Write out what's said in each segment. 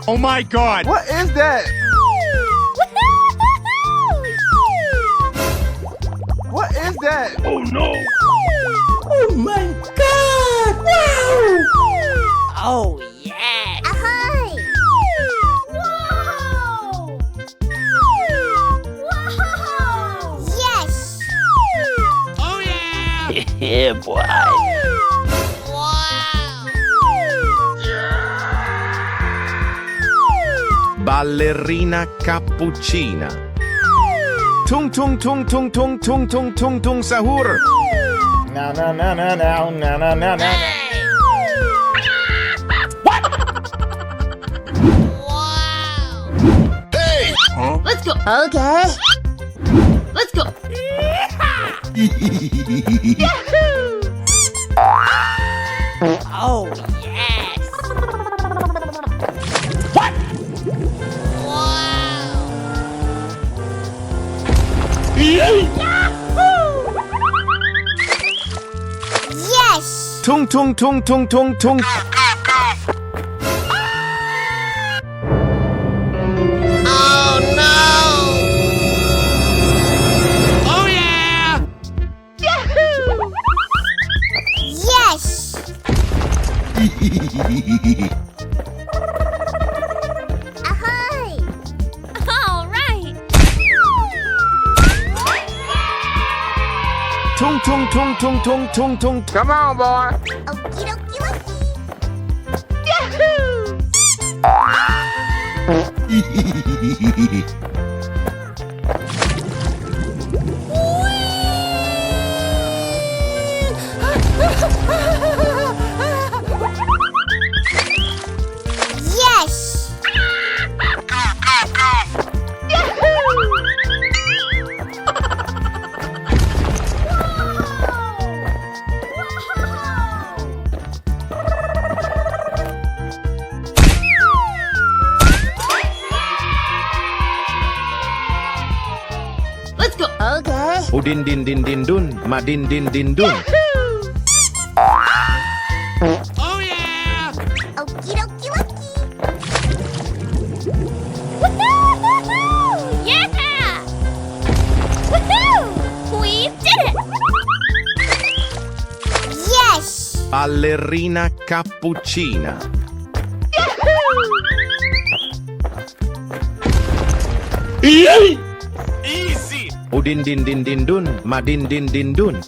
Oh my god! What is that? What is that? Oh no! Oh my god! Wow! Oh yes! Ahoy! Whoa! Whoa! Yes! Oh yeah! Yeah, boy! Ballerina cappuccina. Tung tung tung tung tung tung tung tung tung sahur. No, no, no, no, no, no, no, no, no. Let's go! Okay. Let's go! Oh yes! Yes! Tung tung tung tung tung tung. Oh no! Oh yeah! Yes! Ahoy! All right! Tung tung tung tung tung tung tung. Come on, boy. Okie dokie dokie! Yes! Let's go! Okay. Udin din din din dun. Madin din din dun. Oh yeah! Okie dokie dokie! Woohoo! Yeah! Woohoo! We did it! Yes! Ballerina cappuccina. Easy! Udin din din din dun. Madin din din dun.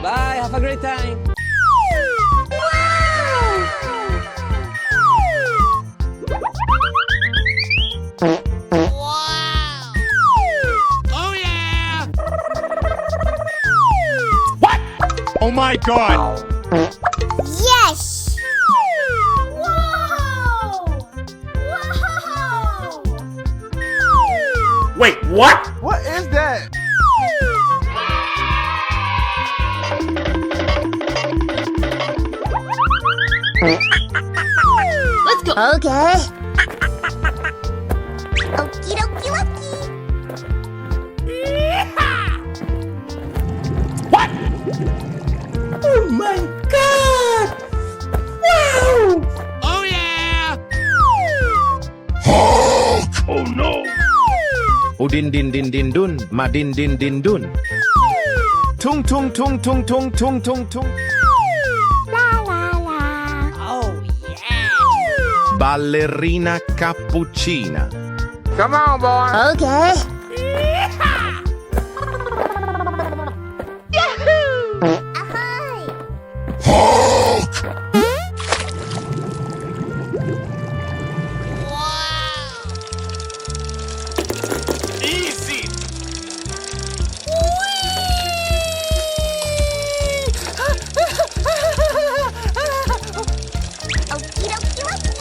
Bye, have a great time! Oh yeah! Oh my god! Yes! Whoa! Whoa! Wait, what? What is that? Let's go! Okay. Okie dokie dokie! Oh my god! Wow! Oh yeah! Oh no! Udin din din din dun. Madin din din dun. Tung tung tung tung tung tung tung tung. La la la! Oh yeah! Ballerina cappuccina. Come on, boy. Okay. Ahoy! Easy! Okie dokie dokie!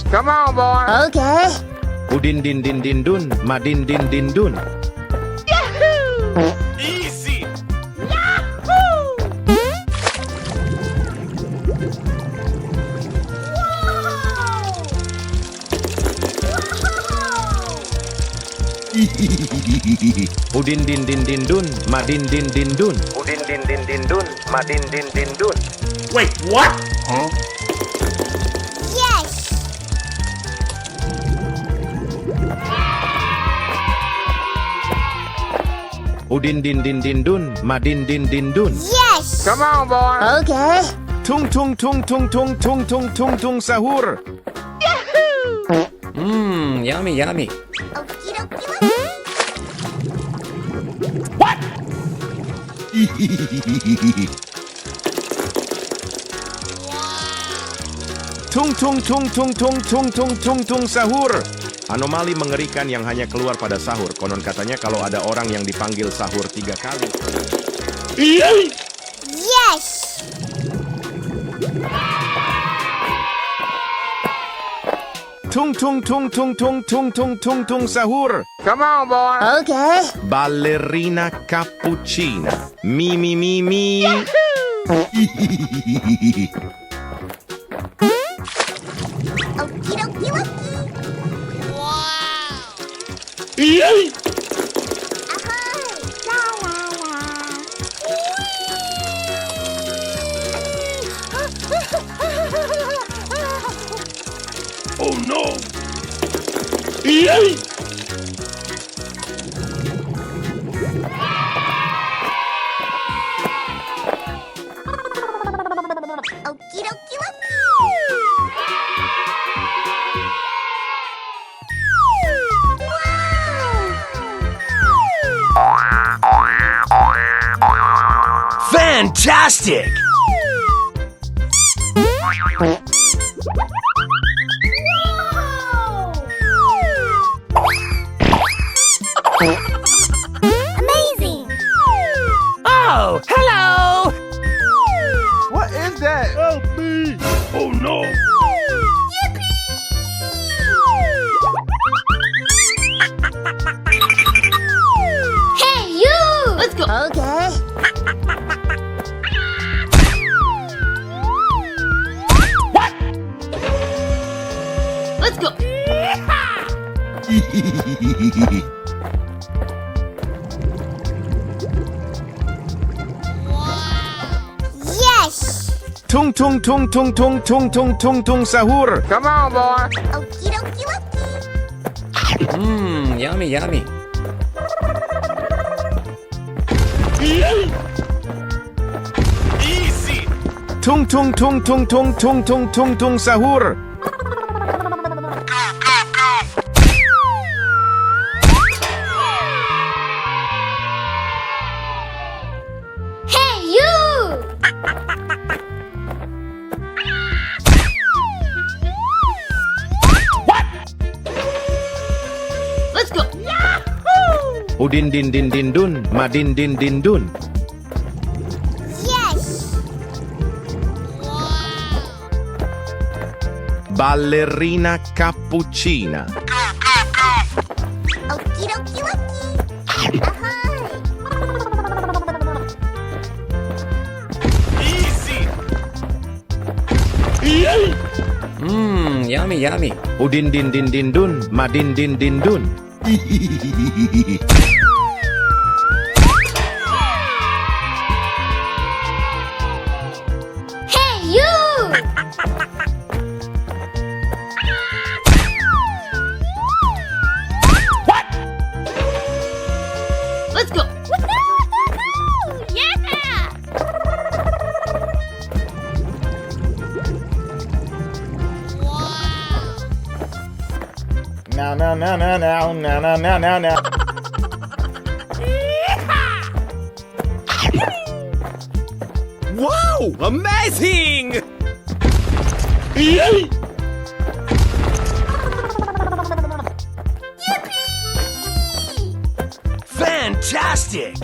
Come on, boy. Okay. Udin din din din dun. Madin din din dun. Easy! Udin din din din dun, madin din din dun. Udin din din din dun, madin din din dun. Wait, what? Yes. Udin din din din dun, madin din din dun. Yes. Come on, boy. Okay. Tung tung tung tung tung tung tung tung tung sahur. Yummy, yummy. Okie dokie dokie. Tung tung tung tung tung tung tung tung tung sahur. Anomali mengerikan yang hanya keluar pada sahur. Konon katanya kalau ada orang yang dipanggil sahur 3 kali. Yes. Tung tung tung tung tung tung tung tung tung sahur. Come on, boy. Okay. Ballerina cappuccina. Mi mi mi mi. Okie dokie dokie. Yay! Ahoy. La la la. Oh no! Yay! Okie dokie dokie. Fantastic! Amazing. Oh, hello! What is that? Help me! Oh no! Hey, you! Let's go. Okay. Let's go. Yes. Tung tung tung tung tung tung tung tung tung sahur. Come on, boy. Okie dokie dokie. Yummy, yummy. Easy! Tung tung tung tung tung tung tung tung tung sahur. Hey, you! Let's go. Udin din din din dun, madin din din dun. Yes. Ballerina cappuccina. Okie dokie dokie. Ahoy. Easy! Yummy, yummy. Udin din din din dun, madin din din dun. Hey, you! Let's go. Yeah! Now, now, now, now, now, now, now, now, now, now. Wow! Amazing! Yay! Fantastic!